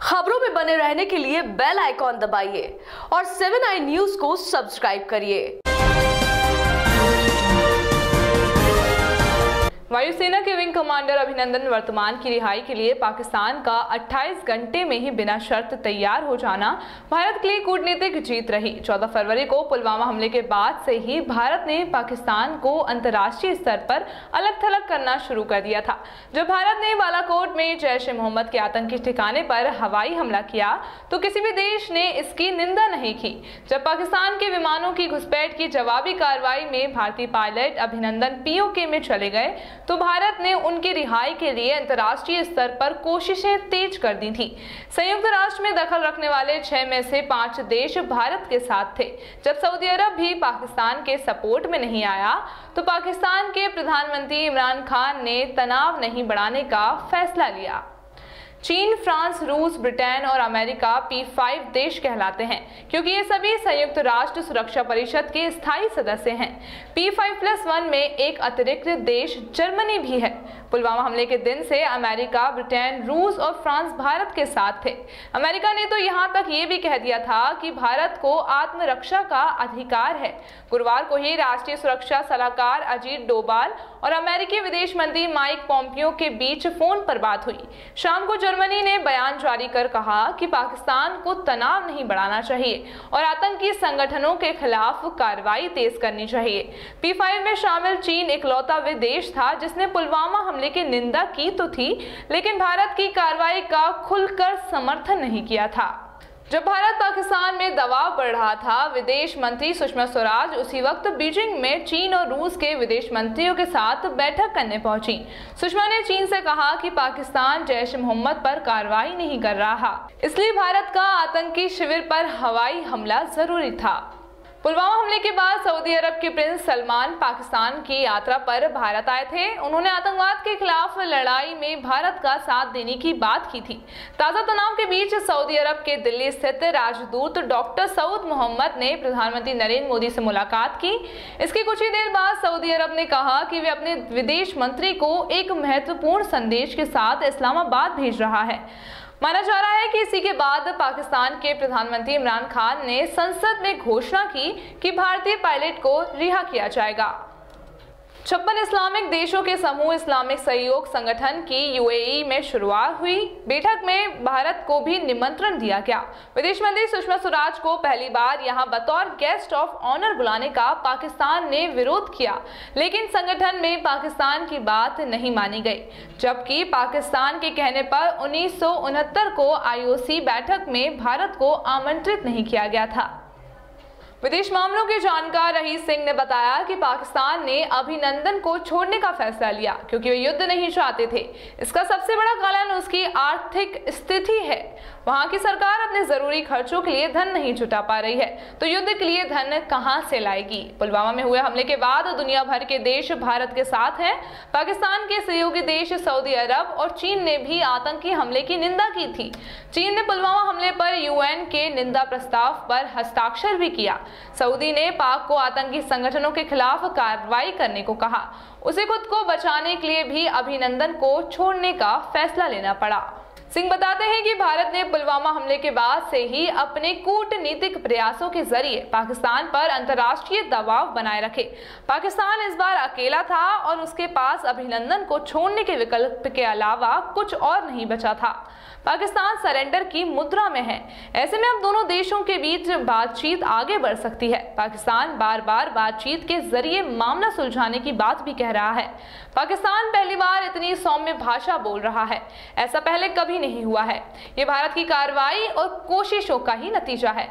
खबरों में बने रहने के लिए बेल आइकॉन दबाइए और 7 आई न्यूज को सब्सक्राइब करिए। वायुसेना के विंग कमांडर अभिनंदन वर्तमान की रिहाई के लिए पाकिस्तान का 28 घंटे में ही बिना शर्त तैयार हो जाना भारत के लिए कूटनीतिक जीत रही। 14 फरवरी को पुलवामा हमले के बाद से ही भारत ने पाकिस्तान को अंतर्राष्ट्रीय स्तर पर अलग थलग करना शुरू कर दिया था। जब भारत ने बालाकोट में जैश ए मोहम्मद के आतंकी ठिकाने पर हवाई हमला किया तो किसी भी देश ने इसकी निंदा नहीं की। जब पाकिस्तान के विमानों की घुसपैठ की जवाबी कार्रवाई में भारतीय पायलट अभिनंदन पीओके में चले गए तो भारत ने उनकी रिहाई के लिए अंतर्राष्ट्रीय स्तर पर कोशिशें तेज कर दी थी। संयुक्त राष्ट्र में दखल रखने वाले 6 में से 5 देश भारत के साथ थे। जब सऊदी अरब भी पाकिस्तान के सपोर्ट में नहीं आया तो पाकिस्तान के प्रधानमंत्री इमरान खान ने तनाव नहीं बढ़ाने का फैसला लिया। चीन, फ्रांस, रूस, ब्रिटेन और अमेरिका P5 देश कहलाते हैं क्योंकि ये सभी संयुक्त राष्ट्र सुरक्षा परिषद के स्थायी सदस्य हैं। P5+1 में एक अतिरिक्त देश जर्मनी भी है। पुलवामा हमले के दिन से अमेरिका, ब्रिटेन, रूस और फ्रांस भारत के साथ थे। अमेरिका ने तो यहाँ तक ये भी कह दिया था कि भारत को आत्मरक्षा का अधिकार है। गुरुवार को ही राष्ट्रीय सुरक्षा सलाहकार अजीत डोभाल और अमेरिकी विदेश मंत्री माइक पॉम्पियो के बीच फोन पर बात हुई। शाम को जर्मनी ने बयान जारी कर कहा कि पाकिस्तान को तनाव नहीं बढ़ाना चाहिए और आतंकी संगठनों के खिलाफ कार्रवाई तेज करनी चाहिए। P5 में शामिल चीन इकलौता वे देश था जिसने पुलवामा हमले की निंदा की तो थी, लेकिन भारत की कार्रवाई का खुलकर समर्थन नहीं किया था। जब भारत पाकिस्तान में दबाव बढ़ रहा था, विदेश मंत्री सुषमा स्वराज उसी वक्त बीजिंग में चीन और रूस के विदेश मंत्रियों के साथ बैठक करने पहुंची। सुषमा ने चीन से कहा कि पाकिस्तान जैश ए मोहम्मद पर कार्रवाई नहीं कर रहा, इसलिए भारत का आतंकी शिविर पर हवाई हमला जरूरी था। पुलवामा हमले के बाद सऊदी अरब के प्रिंस सलमान पाकिस्तान की यात्रा पर भारत आए थे। उन्होंने आतंकवाद के खिलाफ लड़ाई में भारत का साथ देने की बात की थी। ताज़ा तनाव के बीच सऊदी अरब के दिल्ली स्थित राजदूत डॉक्टर सऊद मोहम्मद ने प्रधानमंत्री नरेंद्र मोदी से मुलाकात की। इसके कुछ ही देर बाद सऊदी अरब ने कहा कि वे अपने विदेश मंत्री को एक महत्वपूर्ण संदेश के साथ इस्लामाबाद भेज रहा है। माना जा रहा है कि इसी के बाद पाकिस्तान के प्रधानमंत्री इमरान खान ने संसद में घोषणा की कि भारतीय पायलट को रिहा किया जाएगा। 56 इस्लामिक देशों के समूह इस्लामिक सहयोग संगठन की UAE में शुरुआत हुई। बैठक में भारत को भी निमंत्रण दिया गया। विदेश मंत्री सुषमा स्वराज को पहली बार यहां बतौर गेस्ट ऑफ ऑनर बुलाने का पाकिस्तान ने विरोध किया, लेकिन संगठन में पाकिस्तान की बात नहीं मानी गई, जबकि पाकिस्तान के कहने पर 1969 को IOC बैठक में भारत को आमंत्रित नहीं किया गया था। विदेश मामलों के जानकार रहीस सिंह ने बताया कि पाकिस्तान ने अभिनंदन को छोड़ने का फैसला लिया क्योंकि वे युद्ध नहीं चाहते थे। इसका सबसे बड़ा कारण उसकी आर्थिक स्थिति है। वहां की सरकार अपने जरूरी खर्चों के लिए धन नहीं जुटा पा रही है, तो युद्ध के लिए धन कहां से लाएगी। पुलवामा में हुए हमले के बाद दुनिया भर के देश भारत के साथ हैं। पाकिस्तान के सहयोगी देश सऊदी अरब और चीन ने भी आतंकी हमले की निंदा की थी। चीन ने पुलवामा हमले पर UN के निंदा प्रस्ताव पर हस्ताक्षर भी किया। सऊदी ने पाक को आतंकी संगठनों के खिलाफ कार्रवाई करने को कहा। उसे खुद को बचाने के लिए भी अभिनंदन को छोड़ने का फैसला लेना पड़ा। सिंह बताते हैं कि भारत ने पुलवामा हमले के बाद से ही अपने कूटनीतिक प्रयासों के जरिए पाकिस्तान पर अंतर्राष्ट्रीय दबाव बनाए रखे। पाकिस्तान इस बार अकेला था और उसके पास अभिनंदन को छोड़ने के विकल्प के अलावा कुछ और नहीं बचा था। पाकिस्तान सरेंडर की मुद्रा में है। ऐसे में अब दोनों देशों के बीच बातचीत आगे बढ़ सकती है। पाकिस्तान बार बार बातचीत के जरिए मामला सुलझाने की बात भी कह रहा है। पाकिस्तान पहली बार इतनी सौम्य भाषा बोल रहा है, ऐसा पहले कभी नहीं हुआ है। ये भारत की कार्रवाई और कोशिशों का ही नतीजा है।